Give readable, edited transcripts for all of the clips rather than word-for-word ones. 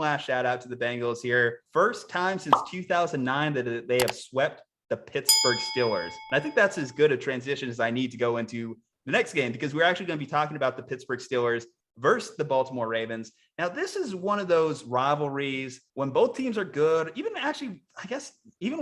last shout out to the Bengals here. First time since 2009 that they have swept the Pittsburgh Steelers. And I think that's as good a transition as I need to go into the next game, because we're actually going to be talking about the Pittsburgh Steelers versus the Baltimore Ravens. Now, this is one of those rivalries when both teams are good, even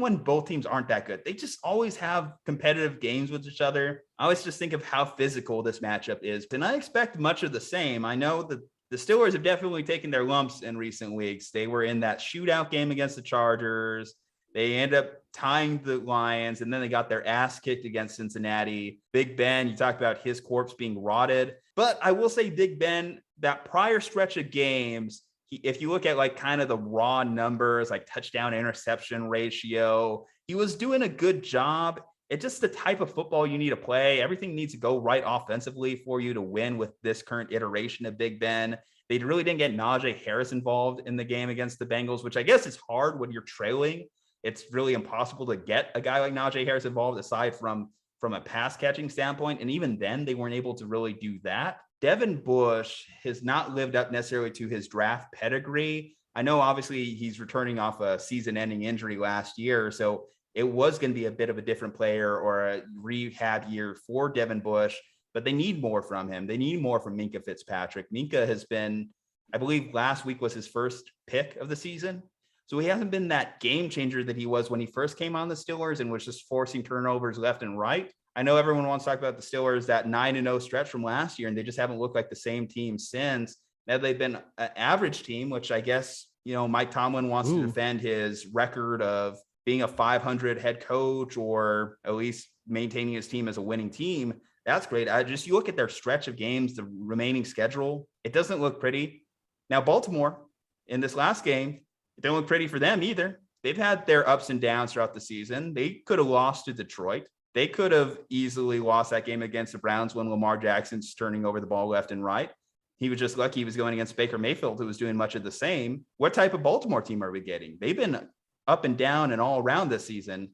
when both teams aren't that good, they just always have competitive games with each other. I always just think of how physical this matchup is, and I expect much of the same. I know that the Steelers have definitely taken their lumps in recent weeks. They were in that shootout game against the Chargers. They end up tying the Lions, and then they got their ass kicked against Cincinnati. Big Ben, you talked about his corpse being rotted. But I will say Big Ben, that prior stretch of games, if you look at like kind of the raw numbers, like touchdown interception ratio, he was doing a good job. It's just the type of football you need to play. Everything needs to go right offensively for you to win with this current iteration of Big Ben. They really didn't get Najee Harris involved in the game against the Bengals, which I guess is hard when you're trailing. It's really impossible to get a guy like Najee Harris involved aside from a pass catching standpoint. And even then, they weren't able to really do that. Devin Bush has not lived up necessarily to his draft pedigree. I know obviously he's returning off a season-ending injury last year, so it was going to be a bit of a different player or a rehab year for Devin Bush, but they need more from him. They need more from Minkah Fitzpatrick. Minkah has been, I believe last week was his first pick of the season. So he hasn't been that game changer that he was when he first came on the Steelers and was just forcing turnovers left and right. I know everyone wants to talk about the Steelers, that 9-0 stretch from last year, and they just haven't looked like the same team since. Now they've been an average team, which I guess, Mike Tomlin wants to defend his record of being a 500 head coach or at least maintaining his team as a winning team. That's great. You look at their stretch of games, the remaining schedule, it doesn't look pretty. Now, Baltimore in this last game, it didn't look pretty for them either. They've had their ups and downs throughout the season. They could have lost to Detroit. They could have easily lost that game against the Browns when Lamar Jackson's turning over the ball left and right. He was just lucky he was going against Baker Mayfield, who was doing much of the same. What type of Baltimore team are we getting? They've been up and down and all around this season.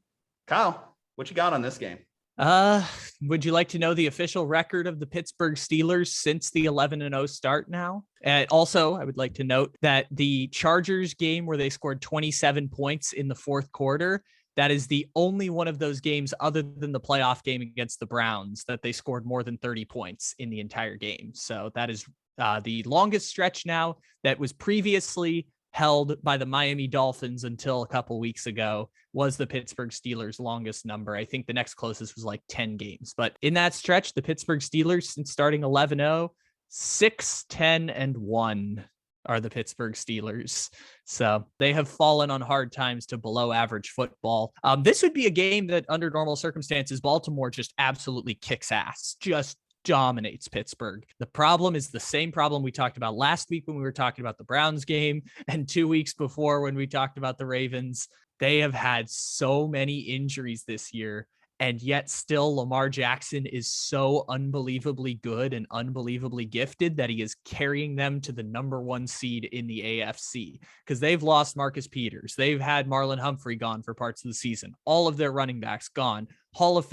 Kyle, what you got on this game? Would you like to know the official record of the Pittsburgh Steelers since the 11-0 start now? And also, I would like to note that the Chargers game where they scored 27 points in the fourth quarter, that is the only one of those games other than the playoff game against the Browns that they scored more than 30 points in the entire game. So that is the longest stretch now that was previously held by the Miami Dolphins until a couple weeks ago was the Pittsburgh Steelers' longest number. I think the next closest was like 10 games. But in that stretch, the Pittsburgh Steelers, since starting 11-0, 6-10-1 are the Pittsburgh Steelers. So they have fallen on hard times to below average football. This would be a game that under normal circumstances, Baltimore just absolutely kicks ass, just dominates Pittsburgh. The problem is the same problem we talked about last week when we were talking about the Browns game and 2 weeks before when we talked about the Ravens. They have had so many injuries this year, and yet still Lamar Jackson is so unbelievably good and unbelievably gifted that he is carrying them to the number 1 seed in the AFC, because they've lost Marcus Peters. They've had Marlon Humphrey gone for parts of the season. All of their running backs gone.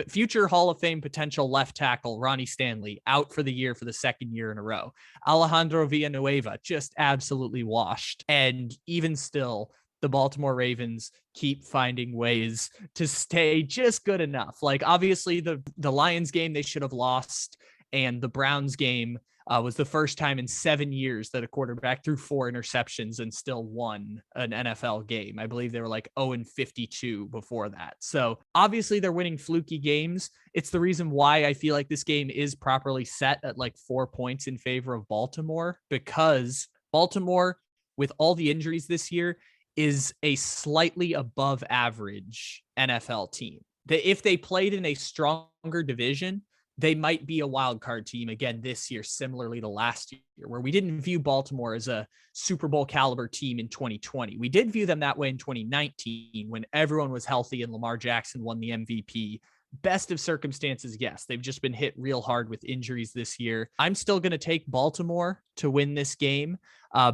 Future Hall of Fame potential left tackle Ronnie Stanley out for the year for the second year in a row. Alejandro Villanueva just absolutely washed. And even still, the Baltimore Ravens keep finding ways to stay just good enough. Like obviously the Lions game they should have lost, and the Browns game was the first time in 7 years that a quarterback threw 4 interceptions and still won an NFL game. I believe they were like 0-52 before that. So obviously they're winning fluky games. It's the reason why I feel like this game is properly set at like 4 points in favor of Baltimore, because Baltimore, with all the injuries this year, is a slightly above average NFL team. If they played in a stronger division, they might be a wild card team again this year, similarly to last year, where we didn't view Baltimore as a Super Bowl caliber team in 2020. We did view them that way in 2019 when everyone was healthy and Lamar Jackson won the MVP. Best of circumstances, yes. They've just been hit real hard with injuries this year. I'm still going to take Baltimore to win this game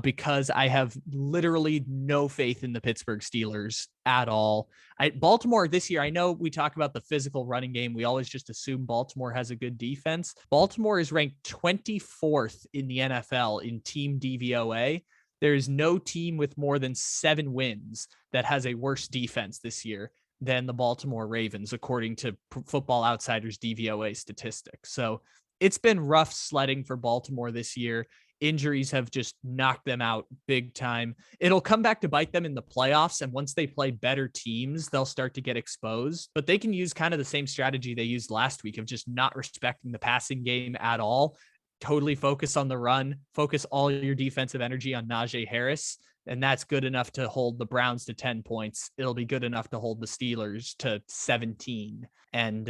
because I have literally no faith in the Pittsburgh Steelers at all. Baltimore this year, I know we talk about the physical running game. We always just assume Baltimore has a good defense. Baltimore is ranked 24th in the NFL in team DVOA. There is no team with more than 7 wins that has a worse defense this year than the Baltimore Ravens, according to Football Outsiders DVOA statistics. So it's been rough sledding for Baltimore this year. Injuries have just knocked them out big time. It'll come back to bite them in the playoffs. And once they play better teams, they'll start to get exposed. But they can use kind of the same strategy they used last week of just not respecting the passing game at all. Totally focus on the run, focus all your defensive energy on Najee Harris. And that's good enough to hold the Browns to 10 points. It'll be good enough to hold the Steelers to 17. And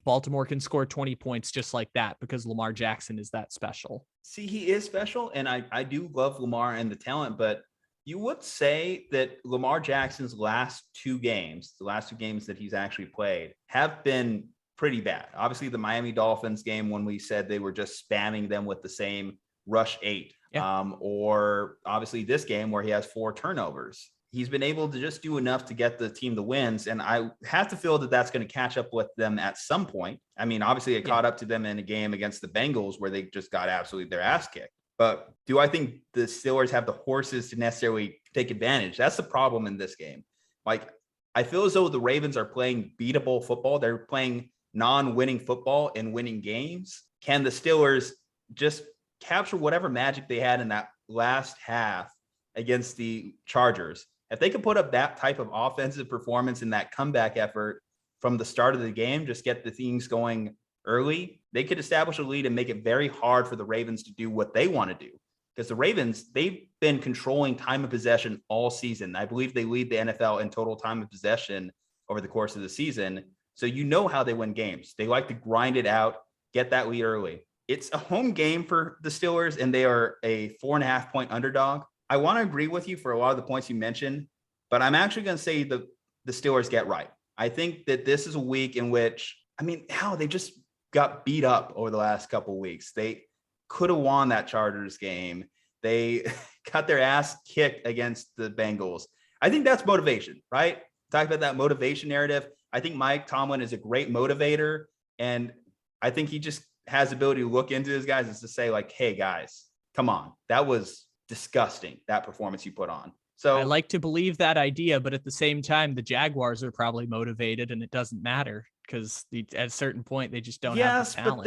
Baltimore can score 20 points just like that because Lamar Jackson is that special. See, he is special, and I do love Lamar and the talent, but you would say that Lamar Jackson's last two games, the last two games that he's actually played, have been pretty bad. Obviously, the Miami Dolphins game when we said they were just spamming them with the same rush 8. Yeah. Or obviously this game where he has 4 turnovers. He's been able to just do enough to get the team the wins. And I have to feel that that's going to catch up with them at some point. I mean, obviously it caught up to them in a game against the Bengals where they just got absolutely their ass kicked. But do I think the Steelers have the horses to necessarily take advantage? That's the problem in this game. Like, I feel as though the Ravens are playing beatable football. They're playing non-winning football and winning games. Can the Steelers just capture whatever magic they had in that last half against the Chargers? If they could put up that type of offensive performance and that comeback effort from the start of the game, just get the things going early, they could establish a lead and make it very hard for the Ravens to do what they want to do. Because the Ravens, they've been controlling time of possession all season. I believe they lead the NFL in total time of possession over the course of the season. So you know how they win games. They like to grind it out, get that lead early. It's a home game for the Steelers, and they are a 4.5-point underdog. I want to agree with you for a lot of the points you mentioned, but I'm actually going to say the Steelers get right. I think that this is a week in which, I mean, they just got beat up over the last couple of weeks. They could have won that Chargers game. They got their ass kicked against the Bengals. I think that's motivation, right? Talk about that motivation narrative. I think Mike Tomlin is a great motivator, and I think he just has the ability to look into his guys and to say, like, hey, guys, come on. That was disgusting, that performance you put on. So I like to believe that idea, but at the same time, the Jaguars are probably motivated, and it doesn't matter because at a certain point they just don't have the talent. But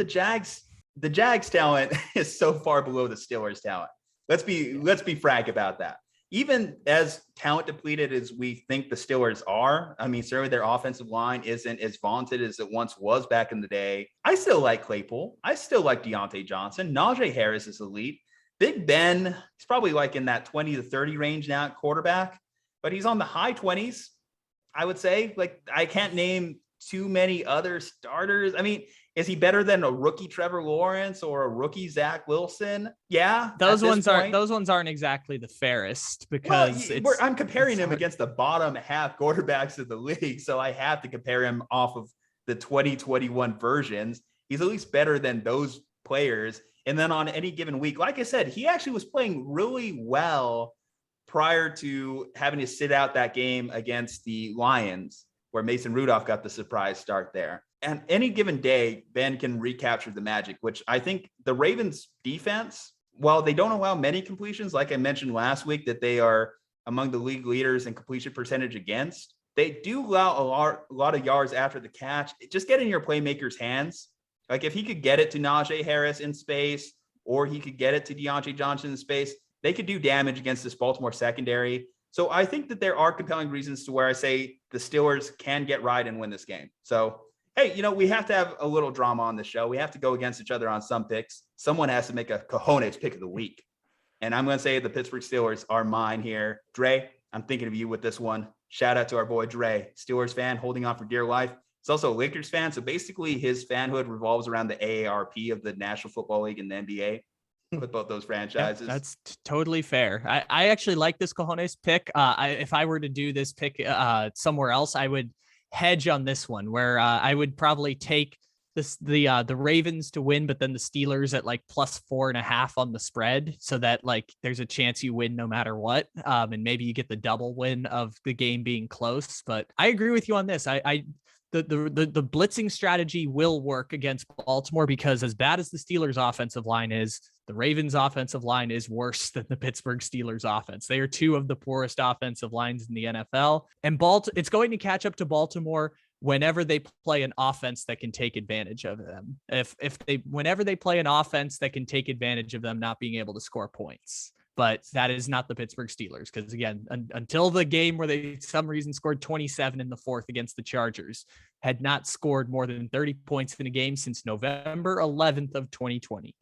the Jags talent is so far below the Steelers talent. Let's be frank about that. Even as talent depleted as we think the Steelers are, I mean, certainly their offensive line isn't as vaunted as it once was back in the day. I still like Claypool. I still like Deontay Johnson. Najee Harris is elite. Big Ben, he's probably like in that 20 to 30 range now at quarterback, but he's on the high 20s, I would say. Like, I can't name too many other starters. I mean, is he better than a rookie Trevor Lawrence or a rookie Zach Wilson? Yeah. Those ones aren't exactly the fairest because I'm comparing him against the bottom half quarterbacks of the league. So I have to compare him off of the 2021 versions. He's at least better than those players. And then on any given week, like I said, he actually was playing really well prior to having to sit out that game against the Lions, where Mason Rudolph got the surprise start there. And any given day, Ben can recapture the magic, which I think the Ravens defense, while they don't allow many completions, like I mentioned last week, that they are among the league leaders in completion percentage against, they do allow a lot of yards after the catch. Just get in your playmaker's hands. Like, if he could get it to Najee Harris in space, or he could get it to Deontay Johnson in space, they could do damage against this Baltimore secondary. So I think that there are compelling reasons to where I say the Steelers can get right and win this game. So, hey, we have to have a little drama on the show. We have to go against each other on some picks. Someone has to make a cojones pick of the week. And I'm going to say the Pittsburgh Steelers are mine here. Dre, I'm thinking of you with this one. Shout out to our boy Dre, Steelers fan, holding on for dear life. He's also a Lakers fan. So basically his fanhood revolves around the AARP of the National Football League and the NBA with both those franchises. Yeah, that's totally fair. I actually like this cojones pick. If I were to do this pick somewhere else, I would hedge on this one where I would probably take the Ravens to win, but then the Steelers at like +4.5 on the spread, so that like there's a chance you win no matter what, and maybe you get the double win of the game being close. But I agree with you on this. The blitzing strategy will work against Baltimore because as bad as the Steelers offensive line is, The Ravens offensive line is worse than the Pittsburgh Steelers offense. They are two of the poorest offensive lines in the NFL. And it's going to catch up to Baltimore whenever they play an offense that can take advantage of them. Whenever they play an offense that can take advantage of them not being able to score points. But that is not the Pittsburgh Steelers, because again, until the game where they some reason scored 27 in the fourth against the Chargers, had not scored more than 30 points in a game since November 11th of 2020.